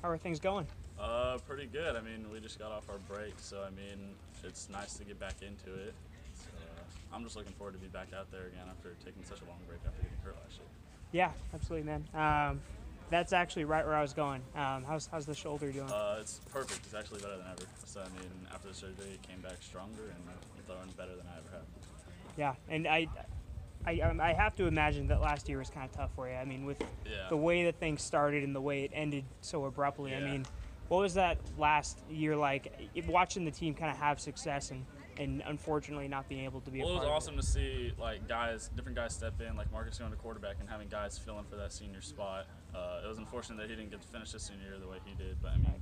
How are things going? Pretty good. I mean, we just got off our break, so I mean, it's nice to get back into it. So, I'm just looking forward to be back out there again after taking such a long break after getting hurt last year. Yeah, absolutely, man. That's actually right where I was going. How's the shoulder doing? It's perfect. It's actually better than ever. So I mean, after the surgery, it came back stronger and I'm throwing better than I ever have. Yeah, and I have to imagine that last year was kind of tough for you. I mean, with Yeah. the way that things started and the way it ended so abruptly. I Yeah. mean, what was that last year like? Watching the team kind of have success and unfortunately not being able to be Well, a it was part awesome to see like different guys step in, like Marcus going to quarterback and having guys fill in for that senior spot. It was unfortunate that he didn't get to finish his senior year the way he did, but I mean,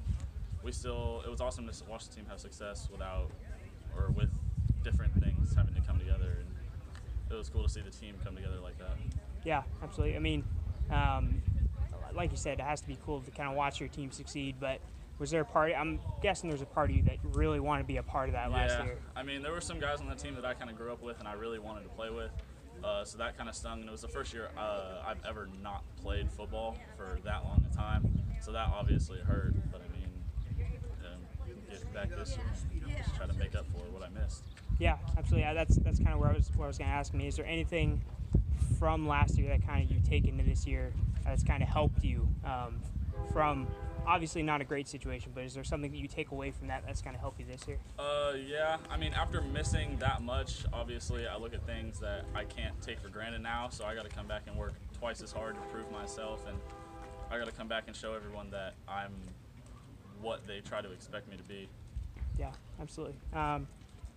it was awesome to watch the team have success with different things having to come together, and it was cool to see the team come together like that. Yeah, absolutely. I mean, um, like you said, it has to be cool to kind of watch your team succeed. But was there a part? I'm guessing there's a part of you that really wanted to be a part of that last year. I mean, there were some guys on the team that I kind of grew up with and I really wanted to play with. So that kind of stung, and it was the first year I've ever not played football for that long a time. So that obviously hurt, but I mean, get back this year and just try to make up for what I missed. Yeah, absolutely. Yeah, that's kind of where I was going to ask me. Is there anything from last year that kind of you take into this year that's kind of helped you from obviously not a great situation, but is there something that you take away from that that's kind of helped you this year? Yeah. I mean, after missing that much, obviously, I look at things that I can't take for granted now. So I got to come back and work twice as hard to prove myself, and I got to come back and show everyone that I'm what they try to expect me to be. Yeah, absolutely.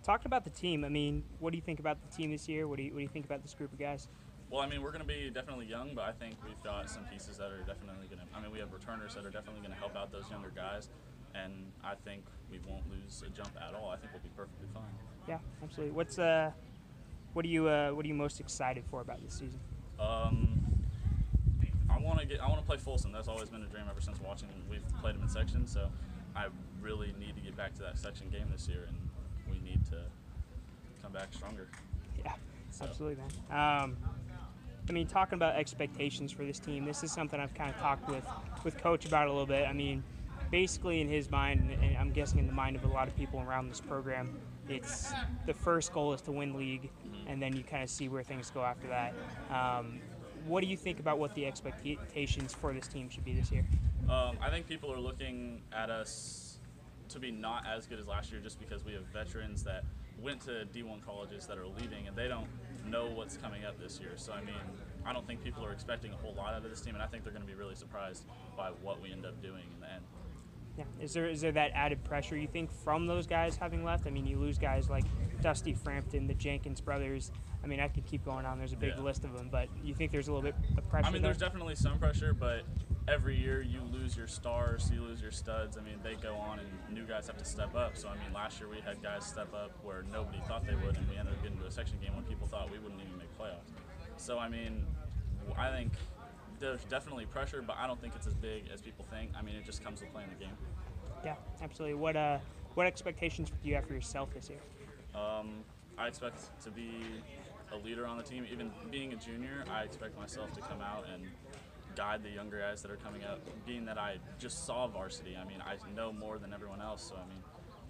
Talking about the team, I mean, what do you think about the team this year? What do you think about this group of guys? Well, I mean, we're going to be definitely young, but I think we've got some pieces that are definitely going to. I mean, we have returners that are definitely going to help out those younger guys, and I think we won't lose a jump at all. I think we'll be perfectly fine. Yeah, absolutely. What are you most excited for about this season? I want to play Folsom. That's always been a dream ever since watching. We've played them in sections, so I really need to get back to that section game this year, and we need to come back stronger. Yeah, absolutely, man. I mean, talking about expectations for this team, this is something I've kind of talked with Coach about a little bit. I mean, basically in his mind, and I'm guessing in the mind of a lot of people around this program, it's the first goal is to win league, and then you kind of see where things go after that. What do you think about what the expectations for this team should be this year? I think people are looking at us to be not as good as last year just because we have veterans that went to D1 colleges that are leaving and they don't know what's coming up this year. So, I mean, I don't think people are expecting a whole lot out of this team, and I think they're going to be really surprised by what we end up doing in the end. Yeah. Is there that added pressure, you think, from those guys having left? I mean, you lose guys like Dusty Frampton, the Jenkins brothers. I mean, I could keep going on. There's a big list of them, but you think there's a little bit of pressure I mean, there? there's definitely some pressure, but every year you lose your stars, you lose your studs. I mean, they go on and new guys have to step up. So, I mean, last year we had guys step up where nobody thought they would, and we ended up getting to a section game when people thought we wouldn't even make playoffs. So, I mean, I think there's definitely pressure, but I don't think it's as big as people think. I mean, it just comes with playing the game. Yeah, absolutely. What expectations do you have for yourself this year? I expect to be a leader on the team. Even being a junior, I expect myself to come out and guide the younger guys that are coming up. Being that I just saw varsity, I mean, I know more than everyone else, so I mean,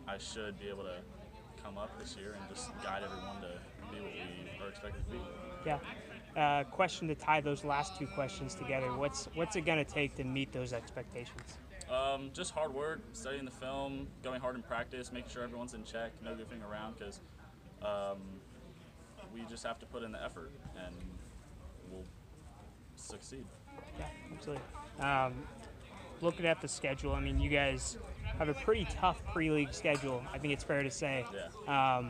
I should be able to come up this year and just guide everyone to be what we are expected to be. Yeah. Question to tie those last two questions together. What's it going to take to meet those expectations? Just hard work, studying the film, going hard in practice, making sure everyone's in check, no goofing around, because we just have to put in the effort, and we'll succeed. Yeah, absolutely. Looking at the schedule, I mean, you guys have a pretty tough pre-league schedule, I think it's fair to say. Yeah.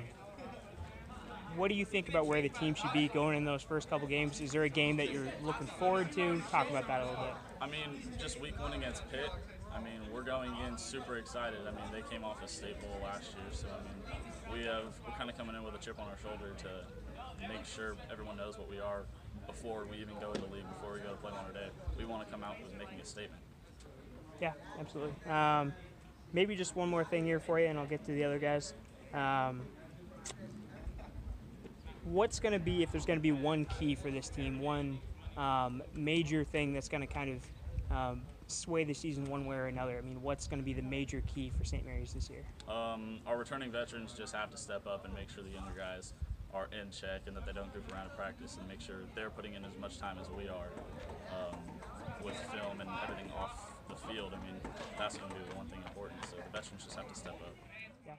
What do you think about where the team should be going in those first couple games? Is there a game that you're looking forward to? Talk about that a little bit. I mean, just week one against Pitt. I mean, we're going in super excited. I mean, they came off a state bowl last year, so I mean, we're kind of coming in with a chip on our shoulder to make sure everyone knows what we are before we even go in the league, before we go to play on our day. We want to come out with making a statement. Yeah, absolutely. Maybe just one more thing here for you, and I'll get to the other guys. What's going to be, if there's going to be one key for this team, one major thing that's going to kind of sway the season one way or another? I mean, what's going to be the major key for St. Mary's this year? Our returning veterans just have to step up and make sure the younger guys are in check and that they don't goof around in practice, and make sure they're putting in as much time as we are with film and everything off the field. I mean, that's going to be the one thing important. So the veterans just have to step up. Yeah.